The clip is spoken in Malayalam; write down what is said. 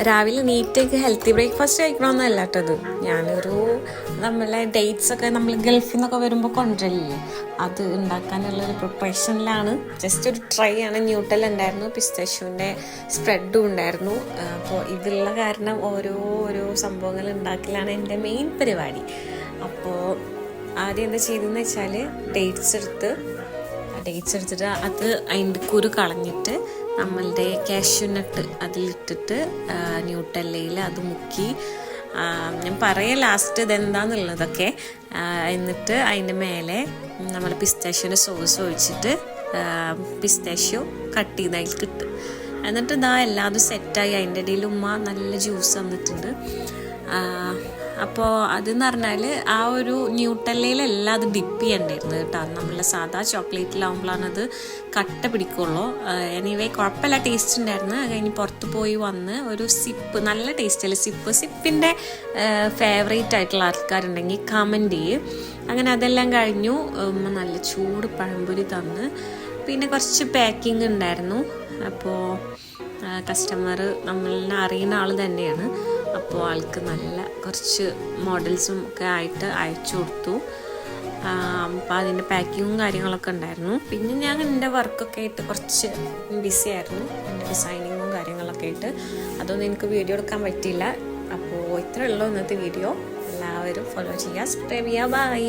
രാവിലെ നീറ്റേക്ക് ഹെൽത്തി ബ്രേക്ക്ഫാസ്റ്റ് കഴിക്കണമെന്നല്ല കേട്ടത്. ഞാനൊരു നമ്മളെ ഡേറ്റ്സൊക്കെ നമ്മൾ ഗൾഫിൽ നിന്നൊക്കെ വരുമ്പോൾ കൊണ്ടുവരില്ലേ, അത് ഉണ്ടാക്കാനുള്ളൊരു പ്രിപ്പറേഷനിലാണ്. ജസ്റ്റ് ഒരു ട്രൈ ആണ്. ന്യൂട്ടൽ ഉണ്ടായിരുന്നു, പിസ്താഷ്യോൻ്റെ സ്പ്രെഡും ഉണ്ടായിരുന്നു. അപ്പോൾ ഇതുള്ള കാരണം ഓരോ സംഭവങ്ങൾ ഉണ്ടാക്കലാണ് എൻ്റെ മെയിൻ പരിപാടി. അപ്പോൾ ആദ്യം എന്താ ചെയ്തതെന്ന് വെച്ചാൽ ഡേറ്റ്സ് എടുത്തിട്ട് അത് അതിൻ്റെ കുരു കളഞ്ഞിട്ട് നമ്മളുടെ കാഷ്യൂനട്ട് അതിലിട്ടിട്ട് ന്യൂട്ടല്ലയിൽ അത് മുക്കി, ഞാൻ പറയാം ലാസ്റ്റ് ഇതെന്താന്നുള്ളതൊക്കെ. എന്നിട്ട് അതിൻ്റെ മേലെ നമ്മൾ പിസ്താഷ്യോൻ്റെ സോസ് ഒഴിച്ചിട്ട് പിസ്താഷ്യോ കട്ട് ചെയ്തതിൽ കിട്ടും. എന്നിട്ട് ഇതാ എല്ലാതും സെറ്റായി. അതിൻ്റെ ഇടയിൽ ഉമ്മ നല്ല ജ്യൂസ് തന്നിട്ടുണ്ട്. അപ്പോൾ അതെന്ന് പറഞ്ഞാൽ ആ ഒരു ന്യൂട്ടല്ലയിലെല്ലാം അത് ഡിപ്പ് ചെയ്യണ്ടായിരുന്നു കേട്ടോ. നമ്മളെ സാധാ ചോക്ലേറ്റിലാവുമ്പോഴാണ് അത് കട്ട പിടിക്കുള്ളൂ. എനിവേ കുഴപ്പമില്ല, ടേസ്റ്റ് ഉണ്ടായിരുന്നു. കഴിഞ്ഞ് പുറത്ത് പോയി വന്ന് ഒരു സിപ്പ്, നല്ല ടേസ്റ്റ് അല്ലേ സിപ്പിൻ്റെ ഫേവറേറ്റ് ആയിട്ടുള്ള ആൾക്കാരുണ്ടെങ്കിൽ കമൻറ്റ് ചെയ്യും. അങ്ങനെ അതെല്ലാം കഴിഞ്ഞു. നല്ല ചൂട് പഴംപൊരി തന്ന്, പിന്നെ കുറച്ച് പാക്കിംഗ് ഉണ്ടായിരുന്നു. അപ്പോൾ കസ്റ്റമർ നമ്മളെ അറിയുന്ന ആൾ തന്നെയാണ്. അപ്പോൾ ആൾക്ക് നല്ല കുറച്ച് മോഡൽസും ഒക്കെ ആയിട്ട് അയച്ചു കൊടുത്തു. അപ്പോൾ അതിൻ്റെ പാക്കിങ്ങും കാര്യങ്ങളൊക്കെ ഉണ്ടായിരുന്നു. പിന്നെ ഞാൻ എൻ്റെ വർക്കൊക്കെ ആയിട്ട് കുറച്ച് ബിസി ആയിരുന്നു, എൻ്റെ ഡിസൈനിങ്ങും കാര്യങ്ങളൊക്കെ ആയിട്ട്. അതൊന്നും എനിക്ക് വീഡിയോ എടുക്കാൻ പറ്റിയില്ല. അപ്പോൾ ഇത്രയേ ഉള്ളൂ ഇന്നത്തെ വീഡിയോ. എല്ലാവരും ഫോളോ ചെയ്യുക, സബ്സ്ക്രൈബ് ചെയ്യുക. ബൈ.